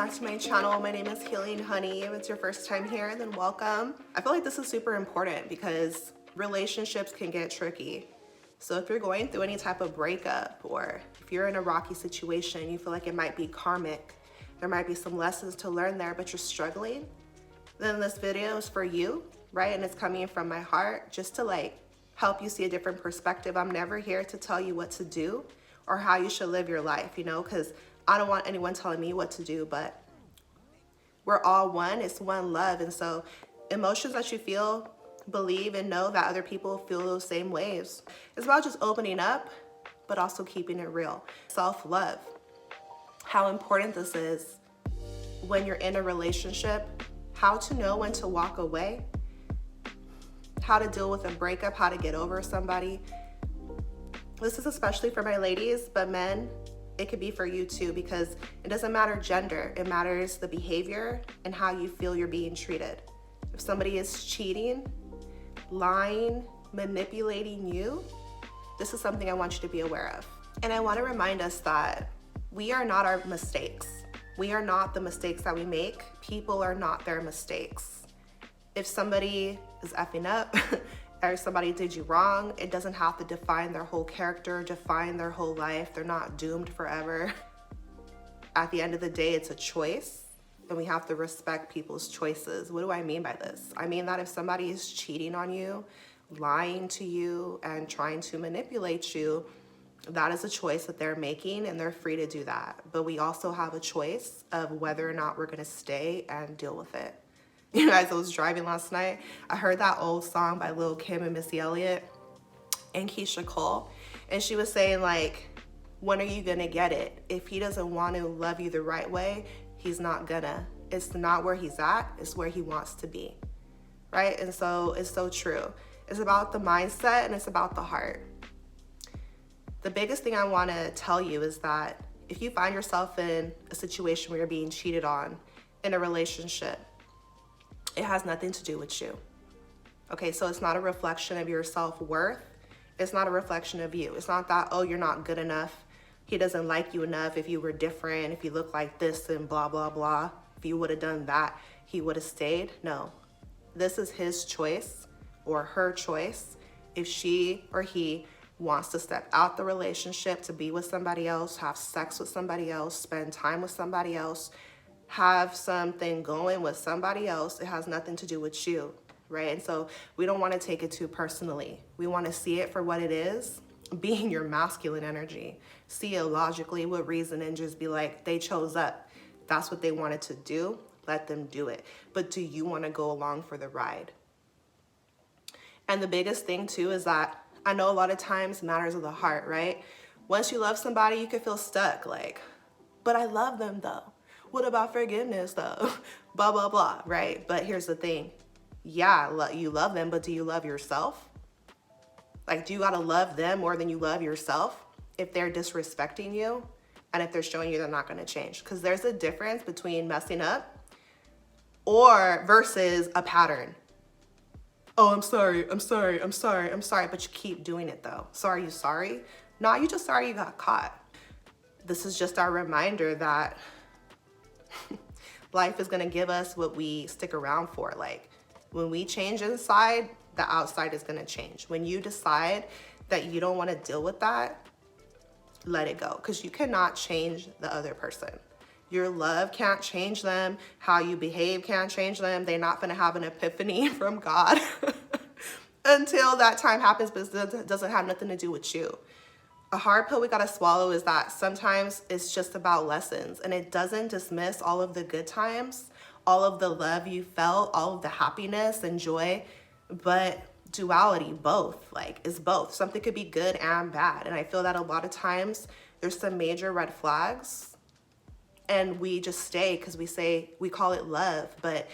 back to my channel. My name is Healing Honey. If it's your first time here, then welcome. I feel like this is super important because relationships can get tricky. So if you're going through any type of breakup, or if you're in a rocky situation, you feel like it might be karmic, there might be some lessons to learn there, but you're struggling, then this video is for you, right? And it's coming from my heart just to help you see a different perspective. I'm never here to tell you what to do or how you should live your life, because I don't want anyone telling me what to do, but we're all one. It's one love. And so emotions that you feel, believe and know that other people feel those same ways. It's about just opening up, but also keeping it real. Self-love. How important this is when you're in a relationship, how to know when to walk away, how to deal with a breakup, how to get over somebody. This is especially for my ladies, but men, it could be for you too, because it doesn't matter gender. It matters the behavior and how you feel you're being treated. If somebody is cheating, lying, manipulating you, this is something I want you to be aware of. And I want to remind us that we are not our mistakes. We are not the mistakes that we make. People are not their mistakes. If somebody is effing up or somebody did you wrong, it doesn't have to define their whole character, define their whole life. They're not doomed forever. At the end of the day, it's a choice, and we have to respect people's choices. What do I mean by this? I mean that if somebody is cheating on you, lying to you, and trying to manipulate you, that is a choice that they're making, and they're free to do that. But we also have a choice of whether or not we're gonna stay and deal with it. You guys, I was driving last night. I heard that old song by Lil Kim and Missy Elliott and Keisha Cole. And she was saying, when are you gonna get it? If he doesn't want to love you the right way, he's not gonna. It's not where he's at, it's where he wants to be, right? And so it's so true. It's about the mindset and it's about the heart. The biggest thing I wanna tell you is that if you find yourself in a situation where you're being cheated on in a relationship, it has nothing to do with you. Okay, so it's not a reflection of your self-worth. It's not a reflection of you. It's not that, oh, you're not good enough. He doesn't like you enough. If you were different, if you look like this and blah, blah, blah. If you would have done that, he would have stayed. No, this is his choice or her choice. If she or he wants to step out the relationship to be with somebody else, have sex with somebody else, spend time with somebody else, have something going with somebody else, it has nothing to do with you, right? And so we don't want to take it too personally. We want to see it for what it is, being your masculine energy. See it logically with reason and just be like, they chose up. That's what they wanted to do. Let them do it. But do you want to go along for the ride? And the biggest thing too is that I know a lot of times matters of the heart, right? Once you love somebody, you can feel stuck, but I love them though. What about forgiveness though? Blah, blah, blah, right? But here's the thing. Yeah, you love them, but do you love yourself? Do you gotta love them more than you love yourself if they're disrespecting you and if they're showing you they're not gonna change? Because there's a difference between messing up versus a pattern. Oh, I'm sorry, but you keep doing it though. So are you sorry? No, you just sorry you got caught. This is just our reminder that life is gonna give us what we stick around for. When we change inside, the outside is gonna change. When you decide that you don't wanna deal with that, let it go, because you cannot change the other person. Your love can't change them. How you behave can't change them. They're not gonna have an epiphany from God until that time happens, but it doesn't have nothing to do with you. A hard pill we gotta swallow is that sometimes it's just about lessons, and it doesn't dismiss all of the good times, all of the love you felt, all of the happiness and joy, but duality, both, it's both. Something could be good and bad. And I feel that a lot of times there's some major red flags and we just stay because we call it love, but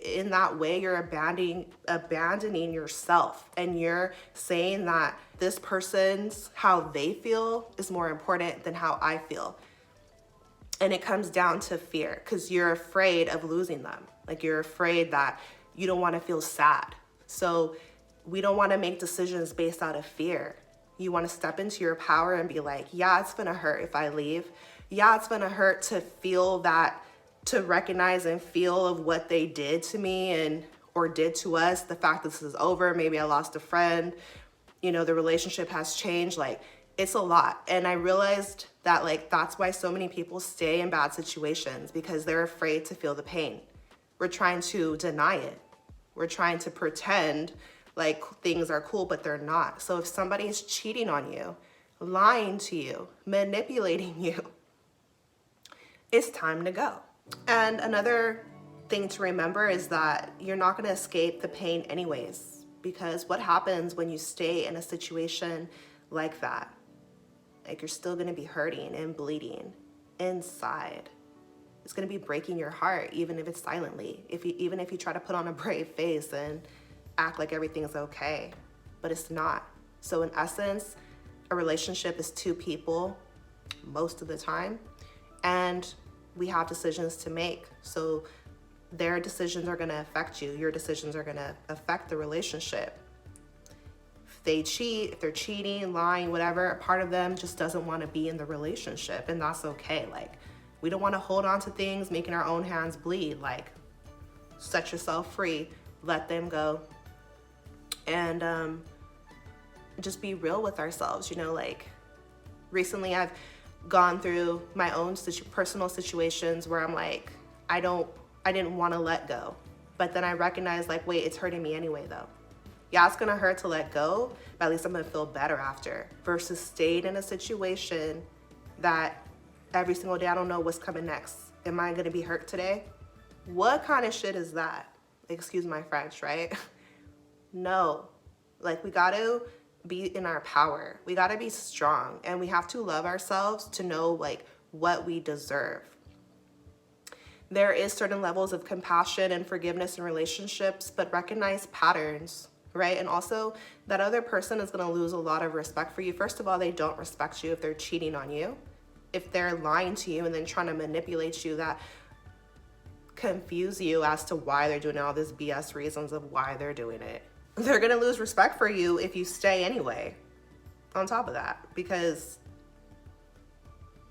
in that way, you're abandoning yourself, and you're saying that this person's how they feel is more important than how I feel. And it comes down to fear, because you're afraid of losing them. You're afraid that you don't want to feel sad. So we don't want to make decisions based out of fear. You want to step into your power and be like, yeah, it's gonna hurt if I leave. Yeah, it's gonna hurt to feel that to recognize and feel of what they did to me and or did to us, the fact that this is over, maybe I lost a friend, you know, the relationship has changed, like it's a lot. And I realized that like that's why so many people stay in bad situations, because they're afraid to feel the pain. We're trying to deny it. We're trying to pretend like things are cool, but they're not. So if somebody is cheating on you, lying to you, manipulating you, it's time to go. And another thing to remember is that you're not going to escape the pain anyways, because what happens when you stay in a situation like that? Like you're still going to be hurting and bleeding inside. It's going to be breaking your heart, even if it's silently. Even if you try to put on a brave face and act like everything's okay, but it's not. So in essence, a relationship is two people most of the time, and we have decisions to make. So their decisions are going to affect you. Your decisions are going to affect the relationship. If they cheat, if they're cheating, lying, whatever, a part of them just doesn't want to be in the relationship, and that's okay. Like, we don't want to hold on to things, making our own hands bleed. Like, set yourself free, let them go, and just be real with ourselves. You know, like recently I've gone through my own personal situations where I'm like, I didn't want to let go, but then I recognized like, wait, it's hurting me anyway though. Yeah, it's gonna hurt to let go, but at least I'm gonna feel better after, versus stayed in a situation that every single day I don't know what's coming next. Am I gonna be hurt today? What kind of shit is that? Excuse my French, right? No, like we gotta be in our power. We gotta be strong, and we have to love ourselves to know like what we deserve. There is certain levels of compassion and forgiveness in relationships, but recognize patterns, right? And also that other person is gonna lose a lot of respect for you. First of all, they don't respect you if they're cheating on you. If they're lying to you and then trying to manipulate you, that confuse you as to why they're doing all this BS reasons of why they're doing it. They're gonna lose respect for you if you stay anyway, on top of that, because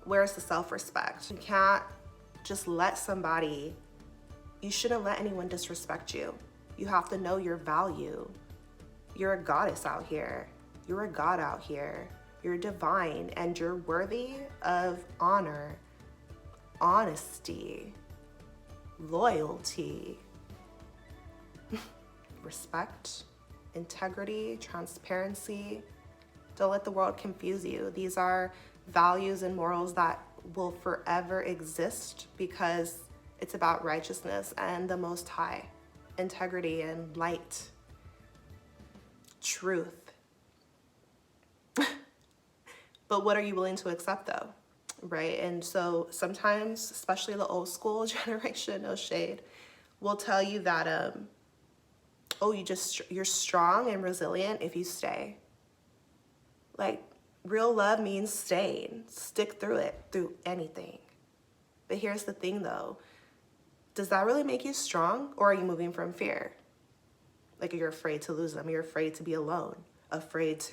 where's the self-respect? You can't just let somebody, you shouldn't let anyone disrespect you. You have to know your value. You're a goddess out here. You're a god out here. You're divine, and you're worthy of honor, honesty, loyalty, respect, integrity, transparency. Don't let the world confuse you. These are values and morals that will forever exist because it's about righteousness and the Most High, integrity and light, truth. But what are you willing to accept though, right? And so sometimes, especially the old school generation, no shade, will tell you that, oh, you're strong and resilient if you stay. Like, real love means staying, stick through it, through anything. But here's the thing though, does that really make you strong, or are you moving from fear? Like, you're afraid to lose them, you're afraid to be alone, afraid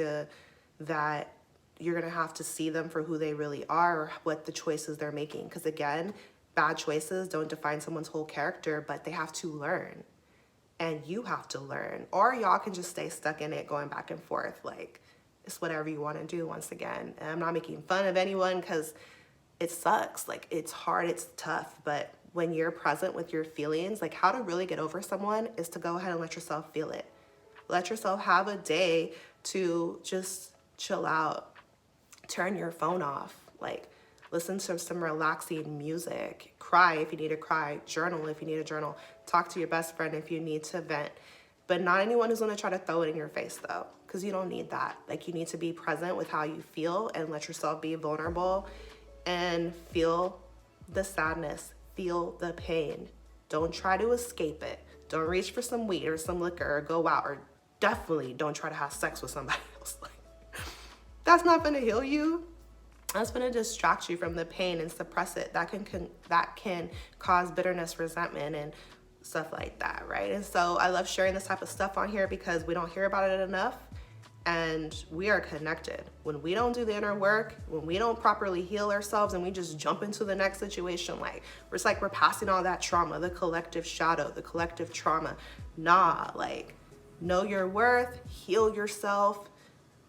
that you're gonna have to see them for who they really are, or what the choices they're making. Because again, bad choices don't define someone's whole character, but they have to learn. And you have to learn. Or y'all can just stay stuck in it, going back and forth. Like, it's whatever you want to do, once again. And I'm not making fun of anyone, because it sucks. Like, it's hard, it's tough. But when you're present with your feelings, like, how to really get over someone is to go ahead and let yourself feel it. Let yourself have a day to just chill out. Turn your phone off. Like, listen to some relaxing music. Cry if you need to cry. Journal if you need to journal. Talk to your best friend if you need to vent. But not anyone who's gonna try to throw it in your face though, because you don't need that. Like, you need to be present with how you feel and let yourself be vulnerable and feel the sadness, feel the pain. Don't try to escape it. Don't reach for some weed or some liquor or go out, or definitely don't try to have sex with somebody else. Like, that's not gonna heal you. That's gonna distract you from the pain and suppress it. That can cause bitterness, resentment, and stuff like that, right? And so I love sharing this type of stuff on here because we don't hear about it enough. and we are connected. When we don't do the inner work, when we don't properly heal ourselves and we just jump into the next situation, like it's like we're passing all that trauma, the collective shadow, the collective trauma. Nah, like know your worth, heal yourself,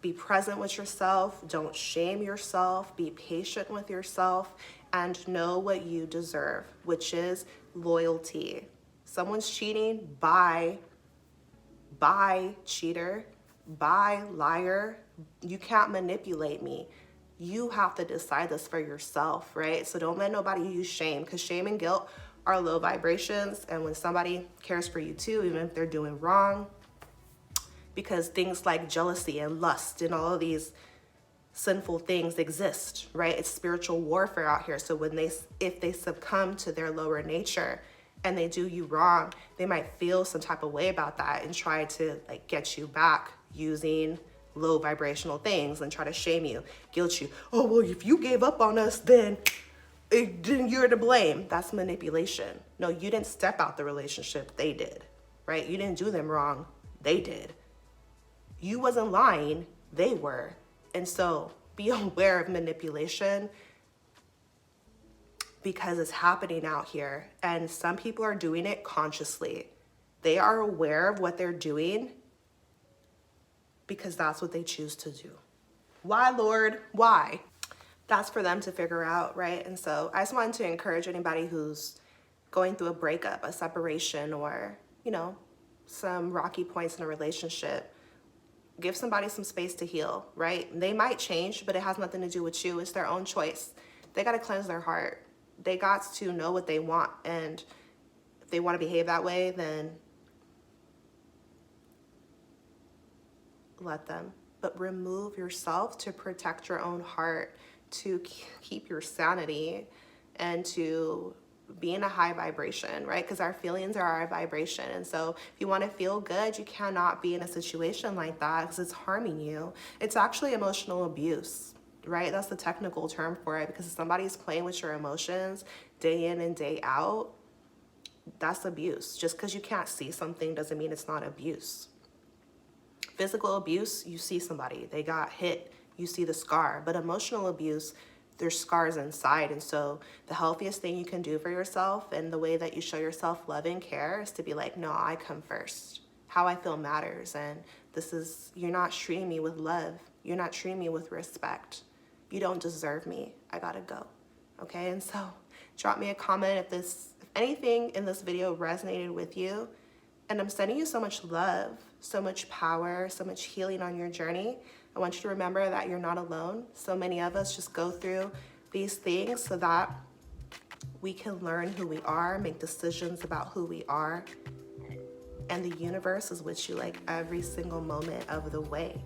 be present with yourself, don't shame yourself, be patient with yourself, and know what you deserve, which is loyalty. Someone's cheating, bye cheater, bye liar. You can't manipulate me. You have to decide this for yourself, right? So don't let nobody use shame, because shame and guilt are low vibrations. And when somebody cares for you too, even if they're doing wrong, because things like jealousy and lust and all of these sinful things exist, right? It's spiritual warfare out here. So if they succumb to their lower nature and they do you wrong, they might feel some type of way about that and try to like get you back using low vibrational things and try to shame you, guilt you. Oh, well, if you gave up on us, then you're to blame. That's manipulation. No, you didn't step out the relationship. They did, right? You didn't do them wrong. They did. You wasn't lying, they were. And so be aware of manipulation, because it's happening out here. And some people are doing it consciously. They are aware of what they're doing because that's what they choose to do. Why, Lord? Why? That's for them to figure out, right? And so I just wanted to encourage anybody who's going through a breakup, a separation, or, some rocky points in a relationship. Give somebody some space to heal, right? They might change, but it has nothing to do with you. It's their own choice. They got to cleanse their heart. They got to know what they want. And if they want to behave that way, then let them. But remove yourself to protect your own heart, to keep your sanity, and to be in a high vibration, right? Because our feelings are our vibration. And so if you want to feel good, you cannot be in a situation like that because it's harming you. It's actually emotional abuse, right? That's the technical term for it, because if somebody's playing with your emotions day in and day out, that's abuse. Just because you can't see something doesn't mean it's not abuse. Physical abuse, you see somebody, they got hit, you see the scar. But emotional abuse, there's scars inside. And so the healthiest thing you can do for yourself, and the way that you show yourself love and care, is to be like, no, I come first. How I feel matters. And you're not treating me with love. You're not treating me with respect. You don't deserve me. I gotta go. Okay. And so drop me a comment if anything in this video resonated with you. And I'm sending you so much love, so much power, so much healing on your journey. I want you to remember that you're not alone. So many of us just go through these things so that we can learn who we are, make decisions about who we are. And the universe is with you like every single moment of the way.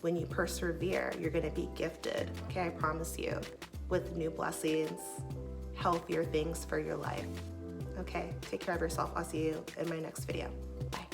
When you persevere, you're gonna be gifted, okay? I promise you, with new blessings, healthier things for your life. Okay, take care of yourself. I'll see you in my next video. Bye.